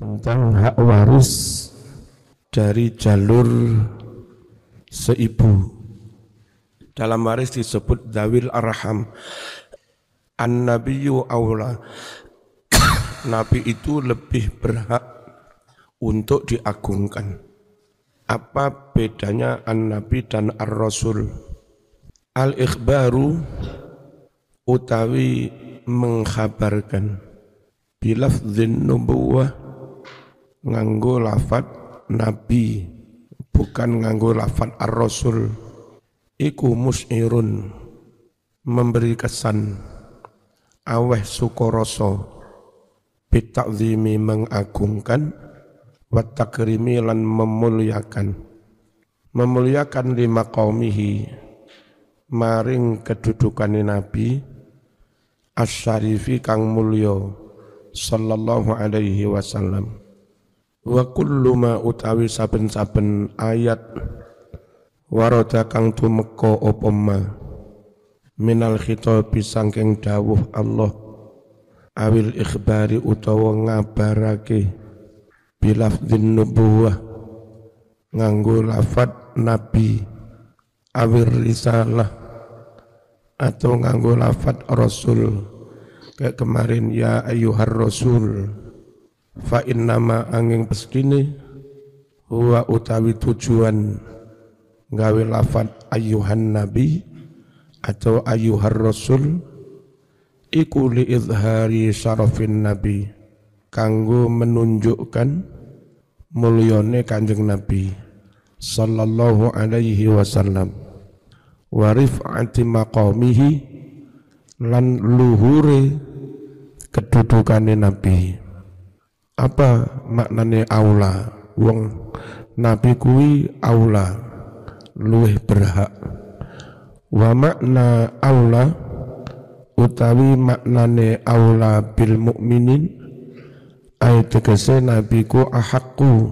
tentang hak waris dari jalur seibu. Dalam waris disebut dawil arham. An-nabiyyu aula. Nabi itu lebih berhak untuk diagungkan. Apa bedanya an-nabi dan ar-rasul? Al-ikhbaru utawi mengkhabarkan bilafdzin nubuwah nganggo lafad nabi, bukan nganggo lafad ar-rasul. Iku mus'irun, memberi kesan aweh sukoroso, bitakzimi mengagungkan, wa takrimi lan memuliakan lima qaumihi maring kedudukan nabi asyarifi kang mulya sallallahu alaihi wasallam. Wa kullu ma utawi saben-saben ayat warada kang tumeka apa ma minal khitabi sangking dawuh Allah awil ikhbari utawa ngabarake bilafdzin nubuwah nganggo lafad nabi awil risalah atau nganggo lafad rasul kayak kemarin ya ayyuhar rasul fa innama angin pestine huwa utawi tujuan gawe lafad ayyuhan nabi atau ayyuhar rasul iku li izhari syarafin nabi kanggo menunjukkan mulyane kanjeng nabi sallallahu alaihi wasallam wa rif'ati maqamihi lan luhure kedudukane nabi. Apa maknane aula? Wong nabi kuwi aula, luwih berhak. Wa makna aula utawi maknane aula bil mukminin ay tegese nabi ku ahaqqu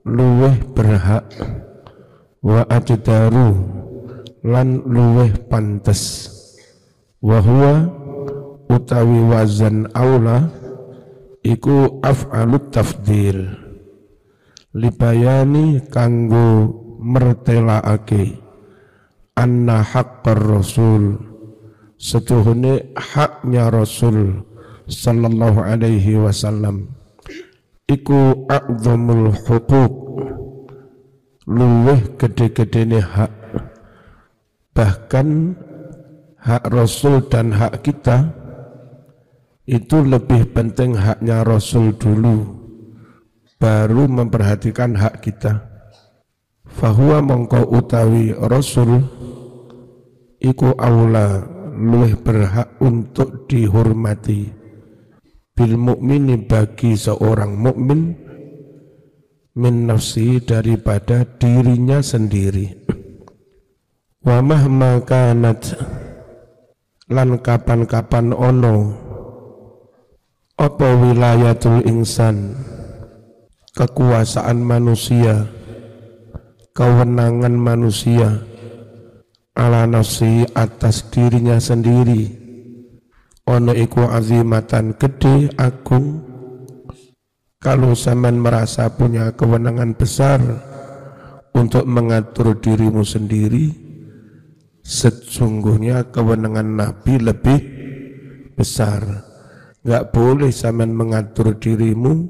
luwih berhak wa ajdaru lan luwih pantes wa huwa utawi wazan aula iku af'alut tafdil libayani kanggo mertelaake anna haqqar rasul setuhune haknya rasul sallallahu alaihi wasallam iku a'zamul huquq luwih gede-gedene hak, bahkan hak rasul dan hak kita itu lebih penting haknya rasul dulu baru memperhatikan hak kita. Fahuwa mongko utawi rasul iku aula luwih berhak untuk dihormati bil mukmini bagi seorang mukmin min nafsi daripada dirinya sendiri. Wa mahma kanat lan kapan-kapan ono apa wilayatul insan kekuasaan manusia, kewenangan manusia ala nafsi atas dirinya sendiri ono iku azimatan gede agung. Kalau zaman merasa punya kewenangan besar untuk mengatur dirimu sendiri, sesungguhnya kewenangan Nabi lebih besar. Gak boleh zaman mengatur dirimu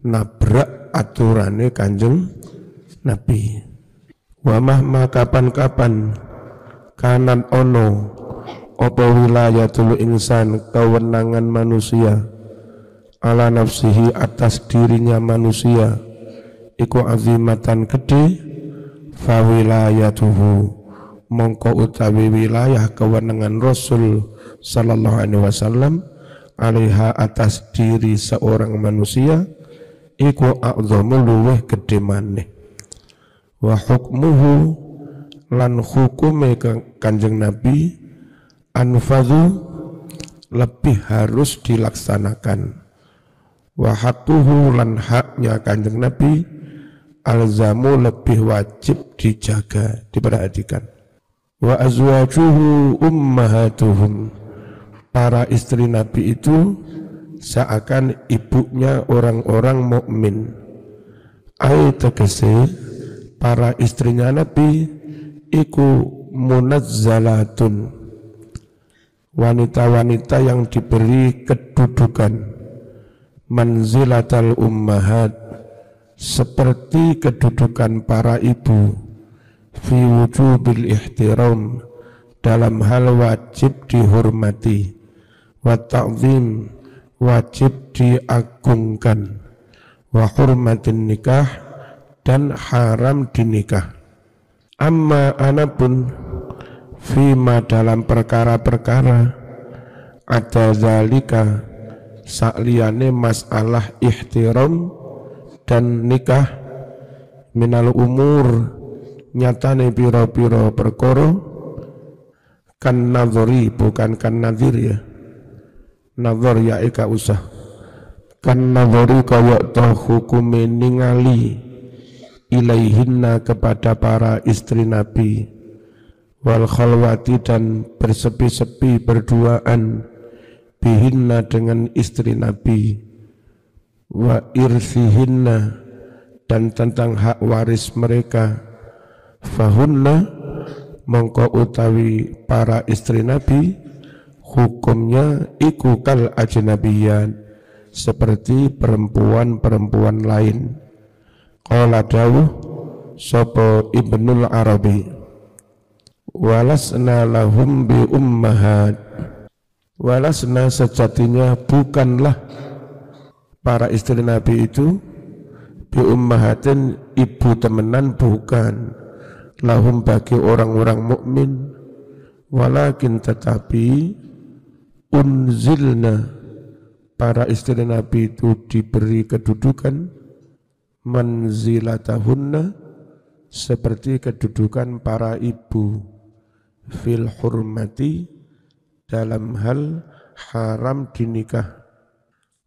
nabrak aturannya kanjeng Nabi. Wa mahma kapan-kapan kanan ono apa wilayatul insan kewenangan manusia ala nafsihi atas dirinya manusia iku azimatan gede fa wilayatuhu mongko utawi wilayah kewenangan Rasul sallallahu alaihi wasallam alaiha atas diri seorang manusia iku a'zamu luweh gede maneh. Wa hukmuhu lan hukume kanjeng Nabi anfadhu lebih harus dilaksanakan. Wa haqquhu lan haknya kanjeng Nabi alzamu lebih wajib dijaga, diperhatikan. Wa azwajuhu ummahatuhum, para istri Nabi itu seakan ibunya orang-orang mukmin. Ai tegese para istrinya Nabi iku munazzalatun, wanita-wanita yang diberi kedudukan manzilatal ummahat, seperti kedudukan para ibu, fi wujubil ihtiram, dalam hal wajib dihormati, wa ta'zim, wajib diagungkan, wa hurmatin nikah, dan haram dinikah. Amma anapun fima, dalam perkara-perkara ada zalika, sakliyane masalah ihtiram dan nikah, minal umur, nyatane piro-piro perkara, kan nadhari, bukan kan nadhir ya, nadhar ya eka usah, kan nadhari kaya ta hukume ningali ilaihinna, kepada para istri Nabi, wal khalwati, dan bersepi-sepi berduaan, bihinna, dengan istri Nabi, wa irsihinna, dan tentang hak waris mereka, fahunna, mongko utawi para istri Nabi, hukumnya iku kal ajnabiyat, seperti perempuan-perempuan lain. Qala dawuh sapa Ibnul Arabi, walasna lahum bi ummahat, walasna, sejatinya bukanlah para istri Nabi itu bi ummahatin, ibu temenan, bukan, lahum, bagi orang-orang mukmin, walakin, tetapi, unzilna, para istri Nabi itu diberi kedudukan manzilatahunna, seperti kedudukan para ibu, fil hurmati, dalam hal haram dinikah,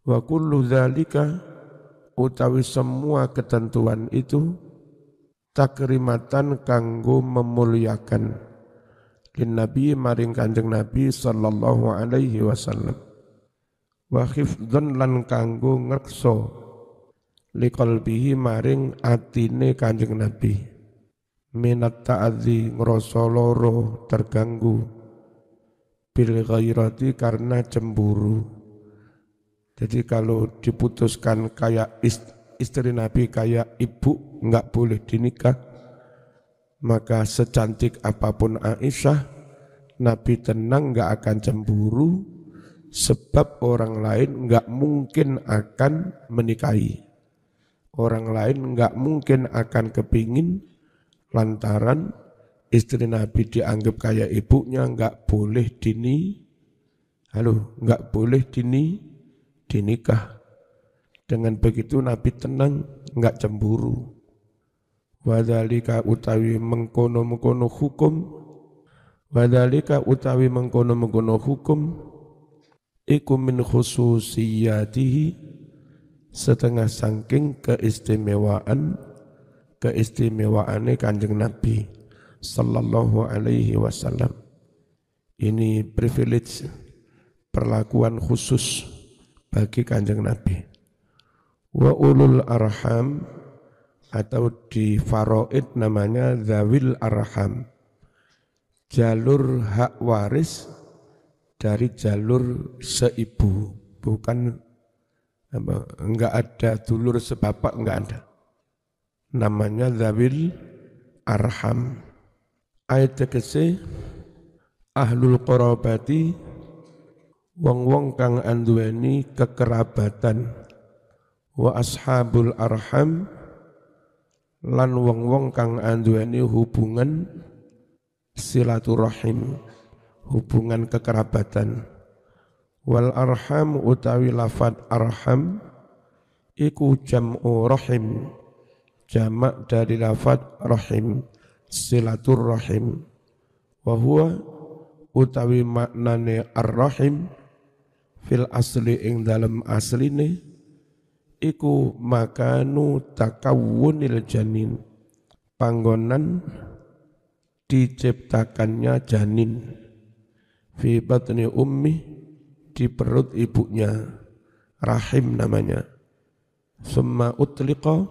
wa kullu dzalika, utawi semua ketentuan itu, takrimatan kanggo memuliakan, lin Nabi, maring Kanjeng Nabi sallallahu alaihi wasallam, wa khifdhan, lan kanggo ngrekso, liqalbihi, maring atine Kanjeng Nabi, minat ta'adzi, ngrasa loro, terganggu, bil ghairati, karena cemburu. Jadi kalau diputuskan kayak istri Nabi, kayak ibu, enggak boleh dinikah, maka secantik apapun Aisyah, Nabi tenang, enggak akan cemburu, sebab orang lain enggak mungkin akan menikahi. Orang lain enggak mungkin akan kepingin, lantaran istri Nabi dianggap kayak ibunya, enggak boleh enggak boleh dinikah. Dengan begitu Nabi tenang, enggak cemburu. Wadzalika, utawi mengkono-mengkono hukum, wadzalika, utawi mengkono-mengkono hukum, iku min khususiyatihi, setengah saking keistimewaane Kanjeng Nabi sallallahu alaihi wasallam. Ini privilege, perlakuan khusus bagi Kanjeng Nabi. Wa ulul arham, atau di faraid namanya zawil arham, jalur hak waris dari jalur seibu, bukan enggak ada dulur sebapak, enggak ada. Namanya zawil arham. Ayat tegese ahlul qarabati, wong-wong kang anduweni kekerabatan, wa ashabul arham, lan wong-wong kang anduweni hubungan silaturahim, hubungan kekerabatan. Wal arham, utawi lafad arham, iku jam'u rahim, jamak dari lafad rahim, silaturrahim. Wa huwa, utawi maknane ar-rahim, fil asli, ing dalam asline, iku makanu takawunil janin, panggonan diciptakannya janin, fi batni ummi, di perut ibunya, rahim namanya. Summa utliqa,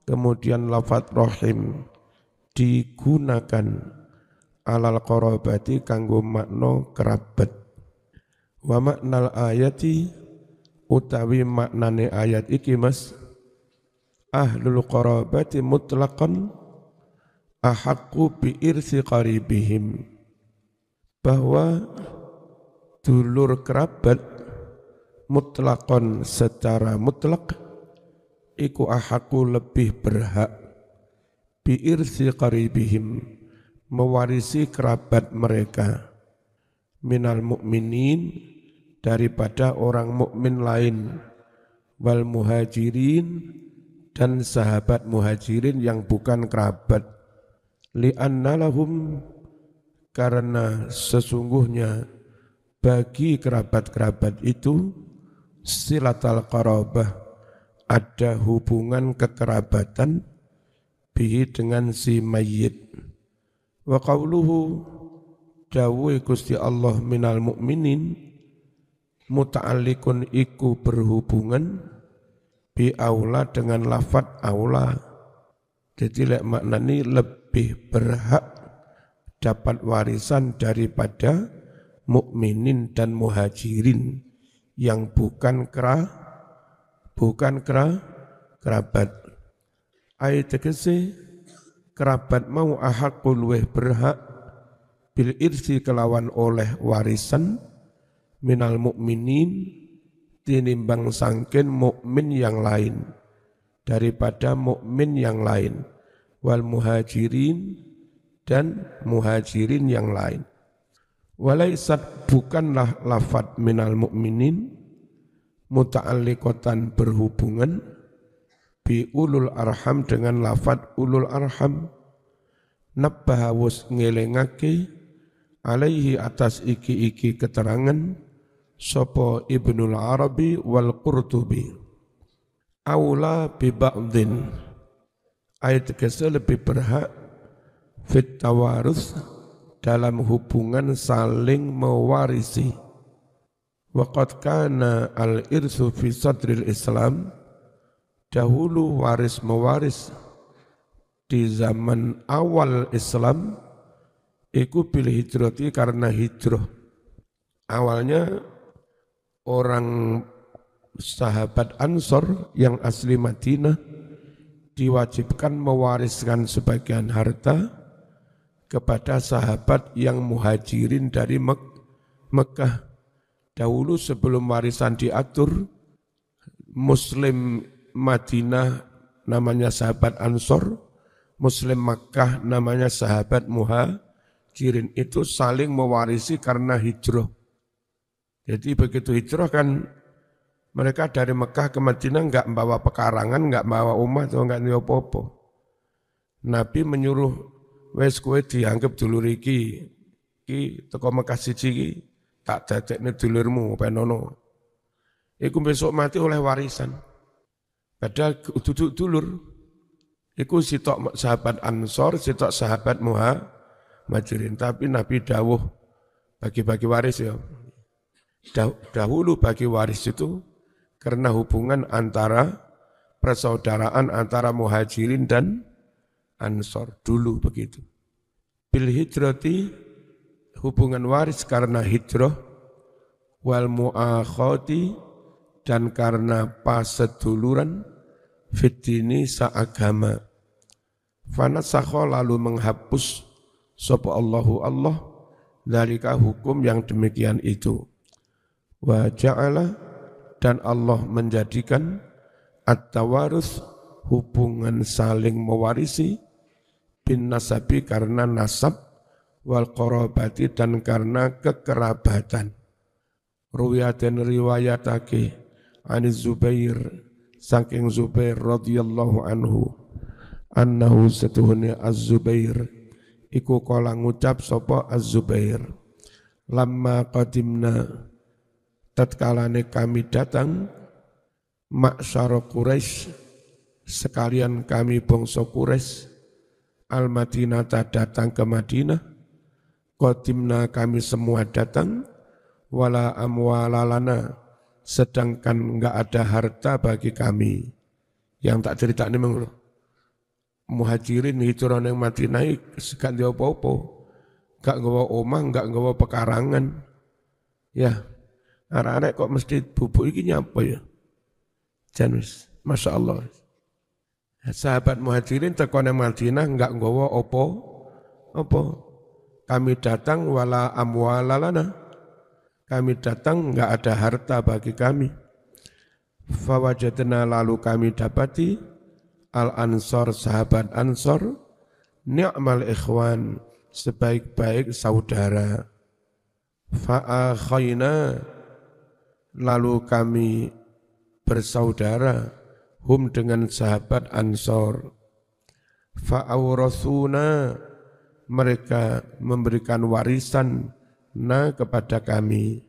kemudian lafadz rahim digunakan alal qarabati kanggo makna kerabat. Wa maknal ayati utawi maknane ayat iki Mas, ahlul qarabati mutlaqan ahaqqu bi irsi qaribihim, bahwa dulur kerabat mutlaqan secara mutlak iku ahaqqu lebih berhak bi irsi qaribihim, mewarisi kerabat mereka, minal mukminin, daripada orang mukmin lain, wal muhajirin, dan sahabat muhajirin yang bukan kerabat. Li'anna lahum, karena sesungguhnya bagi kerabat-kerabat itu silatal qarabah, ada hubungan kekerabatan bihi dengan si mayyit. Wa qawluhu, dawuh Gusti Allah minal mukminin, muta'alliqun iku berhubungan bi aula dengan lafadz aula. Jadi lek maknani lebih berhak dapat warisan daripada mukminin dan muhajirin yang bukan kerabat. Ayat tegese kerabat mau ahakul weh berhak bil irsi kelawan oleh warisan minal mukminin tinimbang sangken mukmin yang lain, daripada mukmin yang lain, wal muhajirin, dan muhajirin yang lain. Walaisat, bukanlah lafadz minal mukminin muta'alliqatan berhubungan bi ulul arham dengan lafadz ulul arham. Nabbaha wus ngelengake alaihi atas iki-iki keterangan sapa Ibnul Arabi wal Qurtubi. Aula bi ba'dhin, ayat kese lebih berhak fit tawarus, dalam hubungan saling mewarisi. Waqad kana al-irsu fi sadril Islam, dahulu waris mewaris di zaman awal Islam iku bil hijrati, karena hijrah. Awalnya orang sahabat Ansor yang asli Madinah diwajibkan mewariskan sebagian harta kepada sahabat yang muhajirin dari Mekah. Dahulu sebelum warisan diatur, Muslim Madinah namanya sahabat Ansor, Muslim Makkah namanya sahabat muhajirin, itu saling mewarisi karena hijrah. Jadi begitu hijrah kan mereka dari Mekah ke Madinah enggak membawa pekarangan, enggak membawa umat, enggak niat apa-apa. Nabi menyuruh, wes kowe dianggap dulur iki teko Mekah siji iki tak dadekne dulurmu penono. Iku besok mati oleh warisan. Padahal duduk dulur. Iku sitok sahabat Ansor, sitok sahabat muhajirin. Tapi Nabi dawuh bagi-bagi waris ya. Dahulu bagi waris itu karena hubungan antara persaudaraan antara muhajirin dan Ansor dulu begitu. Bil hijrati, hubungan waris karena hijrah, wal muakhati, dan karena paseduluran, fitini saagama. Fanasakho, lalu menghapus sapa Allahu Allah dzalika hukum yang demikian itu. Wa ja'ala, dan Allah menjadikan at-tawarus, hubungan saling mewarisi, bin nasabi karena nasab, wal qarabati, dan karena kekerabatan. Ruwiyatan riwayatake Aniz Zubair, saking Zubair radhiyallahu anhu, annahu setuhune Az-Zubair iku kala ngucap sapa Az-Zubair, lamma qadimna, tatkalane kami datang, ma'syara Quraisy, sekalian kami bangsa Quraisy, al-Madinah, datang ke Madinah, qadimna, kami semua datang, wala amwalalana, sedangkan enggak ada harta bagi kami. Yang tak cerita ini memang Muhajirin hijrah nang Madinah gak ndek apa-apa. Gak nggawa omah, gak nggawa pekarangan. Ya, arek-arek kok mesti bubuk iki nyapa ya? Jan wis, Masya Allah. Sahabat Muhajirin teko nang Madinah gak nggawa apa. Kami datang wala amwalalana. Kami datang gak ada harta bagi kami. Fawajadna lalu kami dapati al-ansor sahabat ansor ni'mal ikhwan sebaik-baik saudara. Fa'akhayna lalu kami bersaudara hum dengan sahabat ansor. Fa'awrathuna mereka memberikan warisan kepada kami.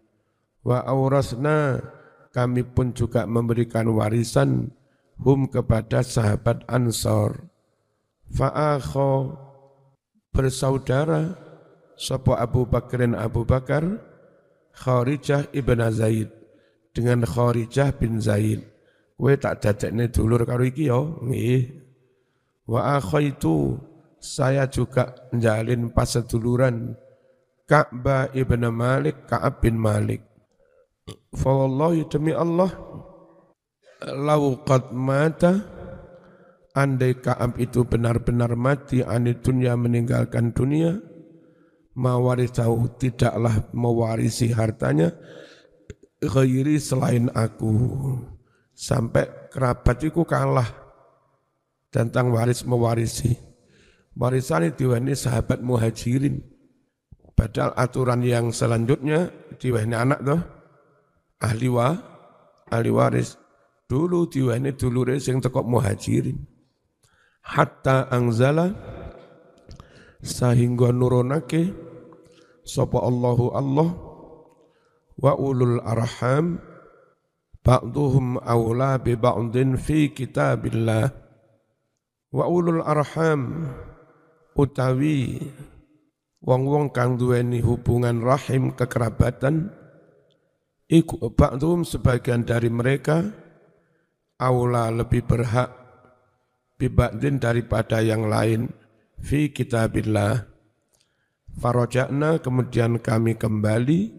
Wa awrasna kami pun juga memberikan warisan hum kepada sahabat Ansor. Fa'akho bersaudara sapa Abu Bakrin Abu Bakar Kharijah ibn Zaid dengan Kharijah bin Zaid. Kowe tak dadekne dulur karo iki ya. Nggih. Wa akhaitu saya juga menjalin paseduluran Ka'bah ibn Malik Ka'ab bin Malik. Fa wallahi demi Allah lau qad mata andai Ka'ab itu benar-benar mati anid dunia meninggalkan dunia mawarithahu tidaklah mewarisi hartanya ghairi selain aku sampai kerabat itu kalah tentang waris mewarisi warisan diweni sahabat Muhajirin padahal aturan yang selanjutnya diweni anak toh ahli waris dulu diweni dulure sing teko Muhajirin hatta angzala sehingga nurunake sapa Allahu Allah wa ulul arham ba'duhum aula bi ba'din fi kitabillah wa ulul arham utawi wong-wong kang duweni hubungan rahim kekerabatan iku ba'dhum sebagian dari mereka aula lebih berhak bibadin daripada yang lain fi kitabillah. Faraja'na kemudian kami kembali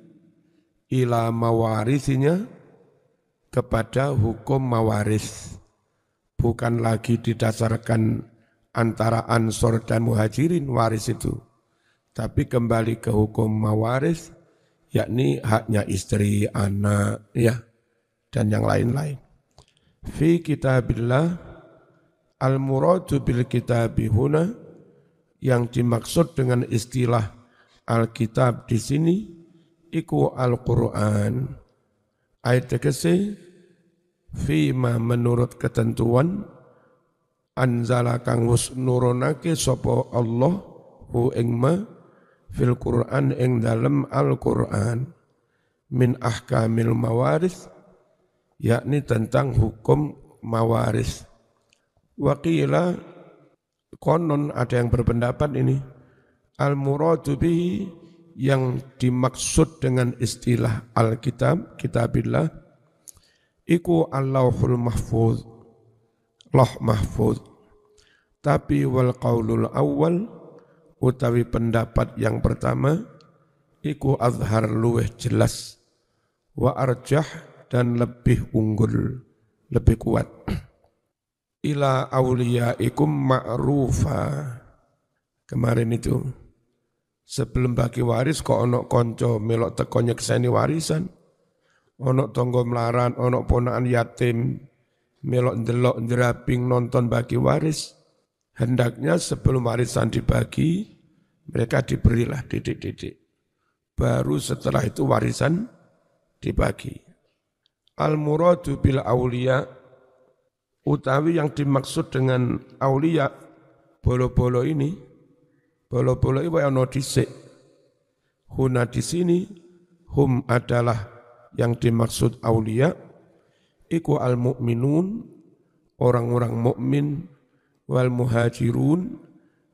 ila mawarisinya kepada hukum mawaris. Bukan lagi didasarkan antara Ansor dan Muhajirin waris itu. Tapi kembali ke hukum mawaris yakni haknya istri, anak, ya, dan yang lain-lain. Fi kitabillah al-muradu bil kitabi huna yang dimaksud dengan istilah al-kitab di sini iku al-Qur'an. Ayat tegese fima menurut ketentuan anzala kang wis nurunake sapa Allah hu ing ma fil Qur'an ing dalem Al-Qur'an min ahkamil mawaris yakni tentang hukum mawaris. Waqila konon ada yang berpendapat ini al-muradu bihi yang dimaksud dengan istilah al-kitab kitabillah iku al-lauhul mahfuz lauh mahfuz. Tapi wal qaulul awal utawi pendapat yang pertama iku azhar luweh jelas wa arjah dan lebih unggul lebih kuat ila auliyaikum ma'rufa. Kemarin itu sebelum bagi waris kok ono konco melok teko nyekseni warisan, ono tonggo melarat, ono ponakan yatim melok ndelok njeraping nonton bagi waris. Hendaknya sebelum warisan dibagi, mereka diberilah didik-didik. Baru setelah itu warisan dibagi. Al-muradu bil auliya, utawi yang dimaksud dengan auliya, bolo-bolo ini ono dhisik. Huna di sini, hum adalah yang dimaksud auliya, iku al-mu'minun, orang-orang mukmin, wal muhajirun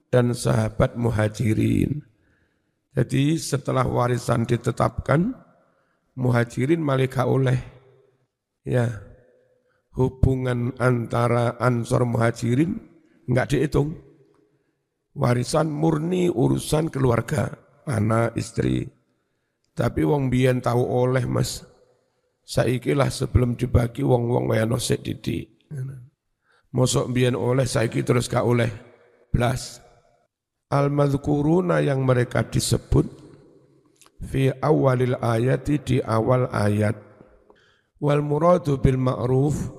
dan sahabat muhajirin. Jadi setelah warisan ditetapkan, muhajirin malika oleh Ya, hubungan antara Ansor Muhajirin enggak dihitung. Warisan murni urusan keluarga, anak, istri. Tapi wong biyen tahu oleh Mas. Saiki lah sebelum dibagi wong-wong kaya nosek didik. Mosok biyen oleh saiki terus gak oleh blas. Al-madhkuruna yang mereka disebut fi awalil ayati di awal ayat. Wal muradu bil ma'ruf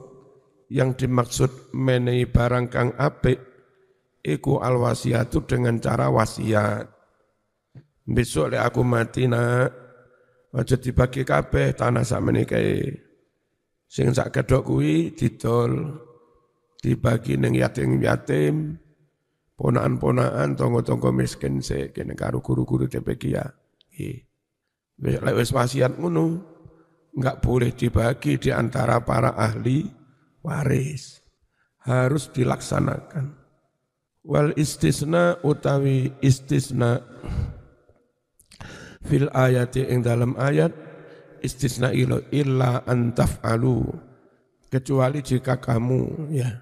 yang dimaksud menehi barang kang apik iku al wasiatu dengan cara wasiat. Besok lek aku mati nak, aja dibagi kabeh tanah sakmene kae. Sing sak kedok kuwi didol dibagi ning yatim-yatim, ponakan-ponakan, tonggo-tonggo miskin sik kene karo guru-guru TPQ ya. Lek wis wasiat ngono, enggak boleh dibagi di antara para ahli waris. Harus dilaksanakan. Wal istisna utawi istisna fil ayati ing dalam ayat istisna illa an taf'alu kecuali jika kamu ya.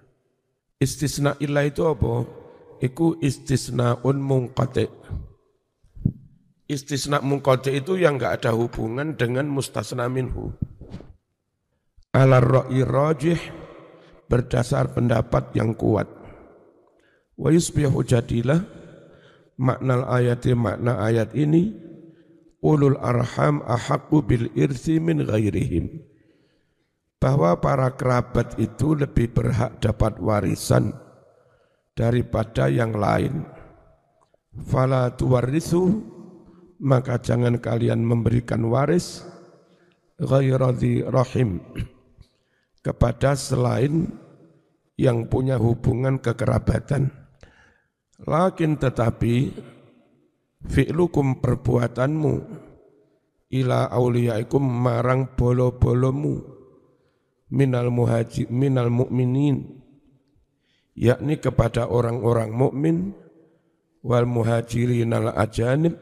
Istisna illa itu apa? Iku istisnaun munqati. Istisna munqati itu yang enggak ada hubungan dengan mustasna minhu. Ala ra'i rajih berdasar pendapat yang kuat. Wa yusbihu jadilah makna ayat ini ulul arham ahaqqu bil irsi min ghairihim. Bahwa para kerabat itu lebih berhak dapat warisan daripada yang lain. Fala tuwarrisu, maka jangan kalian memberikan waris ghairi rahim kepada selain yang punya hubungan kekerabatan. Lakin tetapi fi'lukum perbuatanmu ila auliyaikum marang bolo-bolomu minal mu'minin, yakni kepada orang-orang mukmin, wal muhajirin al ajanib,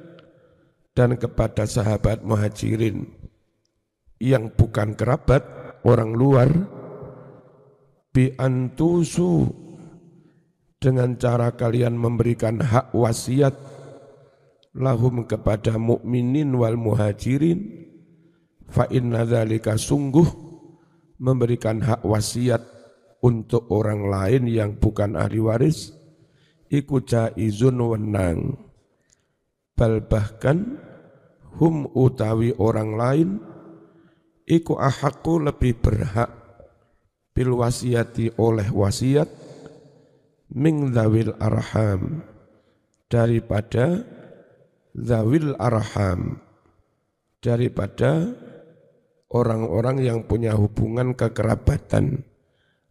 dan kepada sahabat muhajirin yang bukan kerabat, orang luar, bi antusu, dengan cara kalian memberikan hak wasiat lahum kepada mukminin wal muhajirin, fa inna dzalika sungguh memberikan hak wasiat untuk orang lain yang bukan ahli waris iku jaizun wenang. Bal bahkan hum utawi orang lain iku ahaqqu lebih berhak bil wasiati oleh wasiat min dzawil arham daripada dzawil arham, daripada orang-orang yang punya hubungan kekerabatan,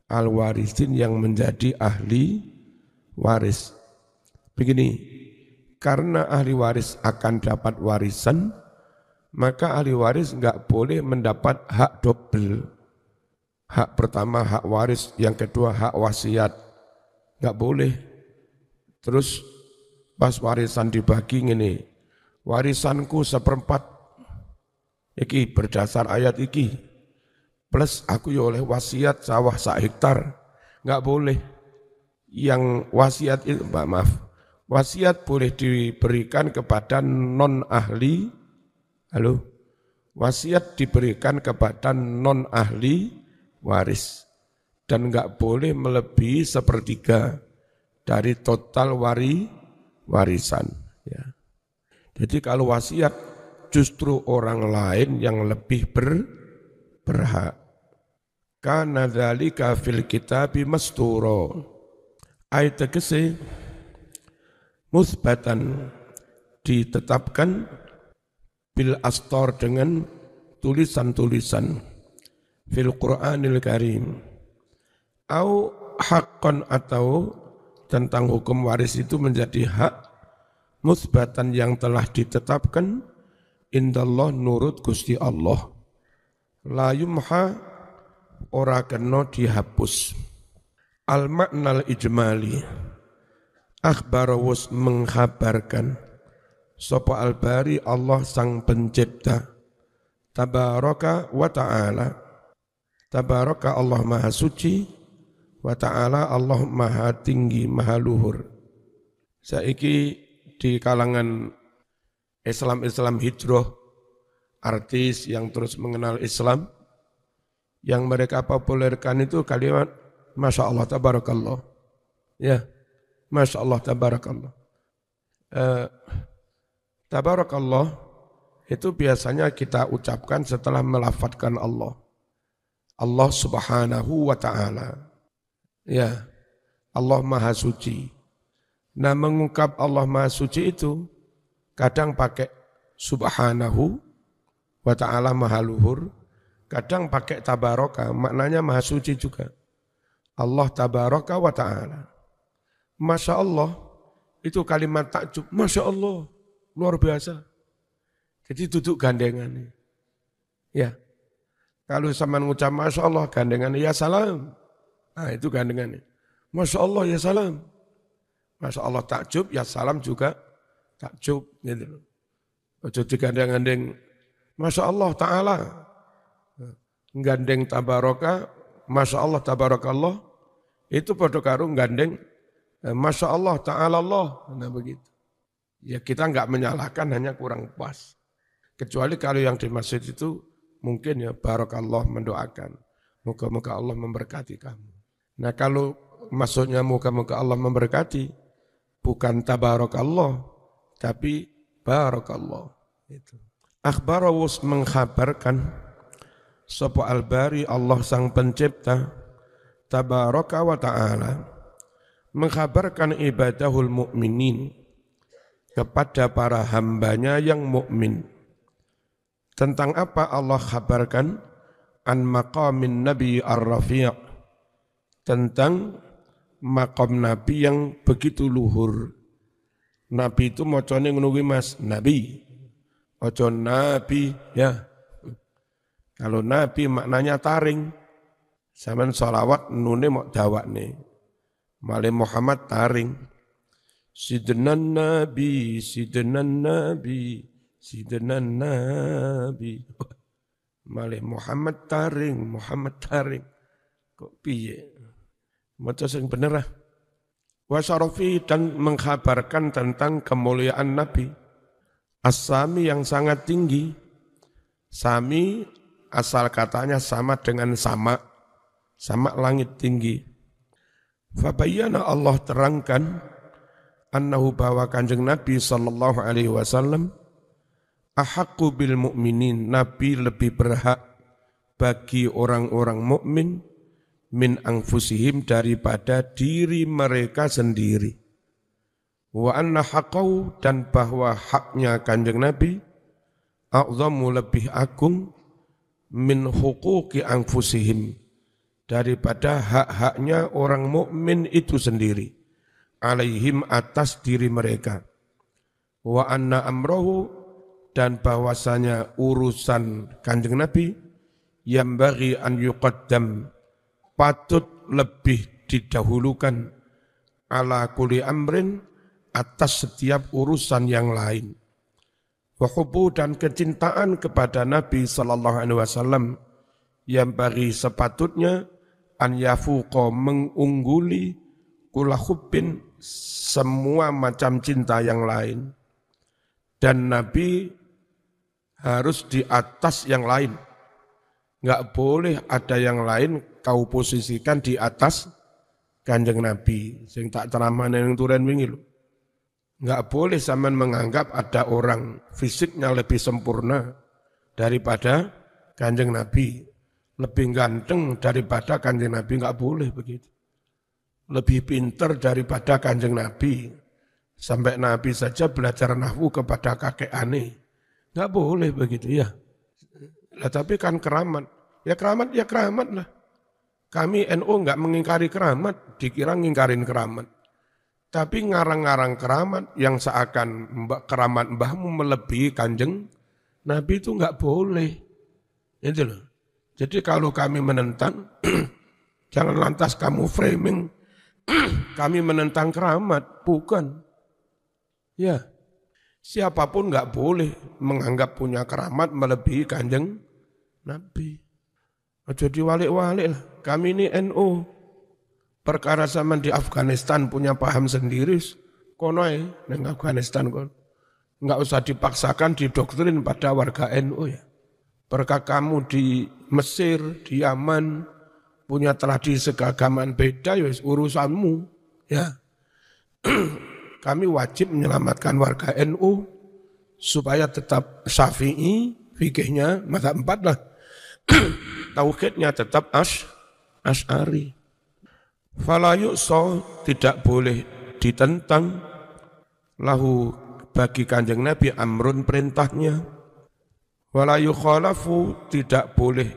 al-warisin yang menjadi ahli waris. Begini, karena ahli waris akan dapat warisan, maka ahli waris enggak boleh mendapat hak double. Hak pertama hak waris, yang kedua hak wasiat. Enggak boleh. Terus pas warisan dibagi ngene, warisanku 1/4 iki berdasar ayat iki, plus aku ya oleh wasiat sawah 1 hektar, enggak boleh. Yang wasiat itu, wasiat boleh diberikan kepada non ahli, wasiat diberikan kepada non ahli waris dan enggak boleh melebihi 1/3 dari total warisan. Ya. Jadi kalau wasiat justru orang lain yang lebih berhak. Kana dzalika fil kitabi masturo. Ayat tegese musbatan ditetapkan bil astor dengan tulisan-tulisan fil Qur'anil Karim. Au haqqan, atau tentang hukum waris itu menjadi hak musbatan yang telah ditetapkan indallah nurut Gusti Allah, la yumha ora kena dihapus. Al maknal ijmali, akhbar was menghabarkan sapa al-bari Allah sang pencipta tabaraka wa ta'ala Tabaraka Allah Maha Suci, wa ta'ala Allah Maha Tinggi, Maha Luhur. Saiki di kalangan Islam hijrah, artis yang terus mengenal Islam, yang mereka populerkan itu kalimat Masya Allah Tabarakallah. Ya, Masya Allah Tabarakallah. Tabarakallah itu biasanya kita ucapkan setelah melafadzkan Allah. Allah Subhanahu wa ta'ala. Ya, Allah Maha Suci. Nah, mengungkap Allah Maha Suci itu kadang pakai Subhanahu wa ta'ala Maha Luhur, kadang pakai tabaraka, maknanya Maha Suci juga. Allah tabaraka wa ta'ala. Masya Allah, itu kalimat takjub. Masya Allah, luar biasa. Jadi duduk gandengan. Ya. Kalau sama mengucap Masya Allah, gandengan ya salam. Nah itu gandengan. Masya Allah ya salam. Masya Allah takjub, ya salam juga takjub. Gitu. Ojo digandeng-gandeng. Masya Allah Ta'ala. Gandeng tabaraka, Masya Allah tabarakallah. Itu pada karung gandeng. Masya Allah Ta'ala Allah. Nah begitu. Ya kita enggak menyalahkan, hanya kurang pas. Kecuali kalau yang dimaksud itu mungkin ya barakallah mendoakan. Moga-moga Allah memberkati kamu. Nah kalau maksudnya moga-moga Allah memberkati, bukan tabarakallah, tapi barakallah. Itu. Akhbarawus mengkhabarkan, sapa al-bari Allah sang pencipta, tabaraka wa ta'ala, mengkhabarkan ibadahul mu'minin, kepada para hambanya yang mukmin. Tentang apa Allah khabarkan? An maqamin Nabi ar-Rafi', tentang maqam Nabi yang begitu luhur. Nabi itu mocone ngono kuwi Mas, Nabi. Ojo Nabi ya. Kalau Nabi maknanya taring. Sampeyan sholawat nune mok dawakne. Male Muhammad taring. Sidnan Nabi, Sidnan Nabi, Sidnan Nabi. Malih Muhammad taring, Muhammad taring. Kok piye? Maca sing bener ah. Wasyarafi dan mengkhabarkan tentang kemuliaan Nabi. As-Sami yang sangat tinggi. Sami asal katanya sama dengan sama. Sama langit tinggi. Fabayyana Allah terangkan annahu bahwa Kanjeng Nabi sallallahu alaihi wasallam ahaqqu bil mu'minin, Nabi lebih berhak bagi orang-orang mukmin min anfusihim daripada diri mereka sendiri. Wa anna haqqau, dan bahwa haknya Kanjeng Nabi a'zamu lebih agung min huquqi anfusihim daripada hak-haknya orang mukmin itu sendiri. Alaihim atas diri mereka. Wa anna amrohu, dan bahwasanya urusan Kanjeng Nabi yang bagi an yuqaddam, patut lebih didahulukan ala kulli amrin, atas setiap urusan yang lain. Wa hubbu, dan kecintaan kepada Nabi sallallahu alaihi wasallam yang bagi sepatutnya an yafuqa, mengungguli kula hubbin, semua macam cinta yang lain. Dan Nabi harus di atas yang lain. Enggak boleh ada yang lain kau posisikan di atas Kanjeng Nabi. Sing tak ceramane ning turen wingi lho. Enggak boleh sampean menganggap ada orang fisiknya lebih sempurna daripada Kanjeng Nabi. Lebih ganteng daripada Kanjeng Nabi, enggak boleh begitu. Lebih pintar daripada Kanjeng Nabi. Sampai Nabi saja belajar nahwu kepada kakek aneh. Enggak boleh begitu ya. Lah tapi kan keramat. Ya keramat lah. Kami NU enggak mengingkari keramat, dikira ngingkarin keramat. Tapi ngarang-ngarang keramat yang seakan keramat mbahmu melebihi Kanjeng Nabi itu enggak boleh. Itu loh. Jadi kalau kami menentang, jangan lantas kamu framing kami menentang keramat, bukan. Ya, siapapun enggak boleh menganggap punya keramat melebihi Kanjeng Nabi. Aja diwalik-walik lah. Kami ini NU. Perkara zaman di Afghanistan punya paham sendiri. Kono neng Afghanistan kon. Enggak usah dipaksakan didoktrin pada warga NU ya. Perkara kamu di Mesir, di Yaman punya tradisi keagamaan beda ya urusanmu ya. Kami wajib menyelamatkan warga NU supaya tetap Syafi'i, fikihnya mazhab 4 lah. Tauhidnya tetap Asy'ari. Fala yu'sa, tidak boleh ditentang lahu bagi Kanjeng Nabi amrun perintahnya. Wala yukhalafu, tidak boleh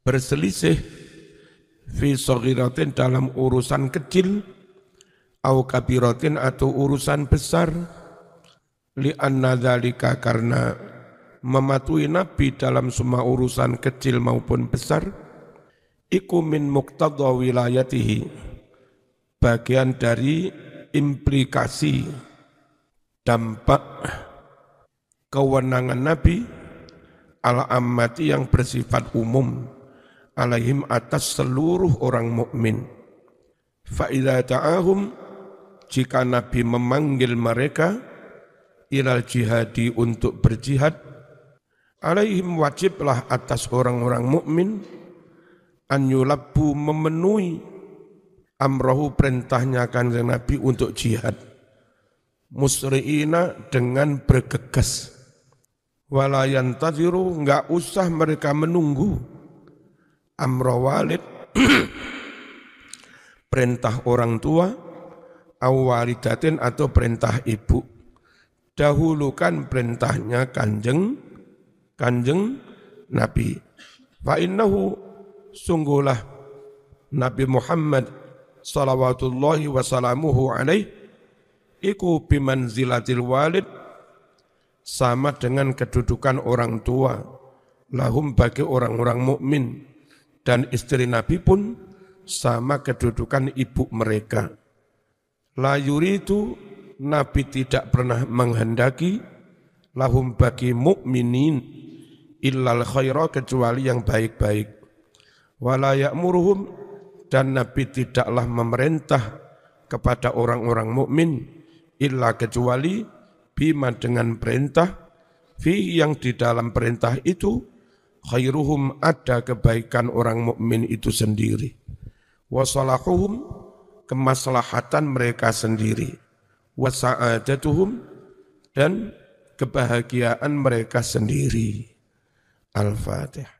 berselisih fi shaghiratin dalam urusan kecil au kabiratin atau urusan besar li anna dzalika, karena mematuhi Nabi dalam semua urusan kecil maupun besar iku min muqtadha wilayatihi, bagian dari implikasi dampak kewenangan Nabi ala ammati yang bersifat umum alaihim atas seluruh orang mukmin. Fa idza ta'ahum, jika Nabi memanggil mereka ilal jihadi untuk berjihad, alaihim wajiblah atas orang-orang mukmin an yulabbu memenuhi amrahu perintahnya Kanjeng Nabi untuk jihad, musri'ina dengan bergegas, wala yantaziru enggak usah mereka menunggu amra walid perintah orang tua, awalidatin atau perintah ibu, dahulukan perintahnya kanjeng Nabi. Fa innahu, sungguhlah Nabi Muhammad salawatullahi wasalamuhu alaih iku bimanzilatil walid, sama dengan kedudukan orang tua, lahum bagi orang-orang mukmin, dan istri Nabi pun sama kedudukan ibu mereka. La yuridu, Nabi tidak pernah menghendaki lahum bagi mukminin illal khaira, kecuali yang baik-baik. Wala ya'muruhum, dan Nabi tidaklah memerintah kepada orang-orang mukmin illa kecuali bima dengan perintah fi yang di dalam perintah itu khairuhum ada kebaikan orang mukmin itu sendiri, wasalahuhum kemaslahatan mereka sendiri, wasa'adatuhum dan kebahagiaan mereka sendiri. Al-Fatihah.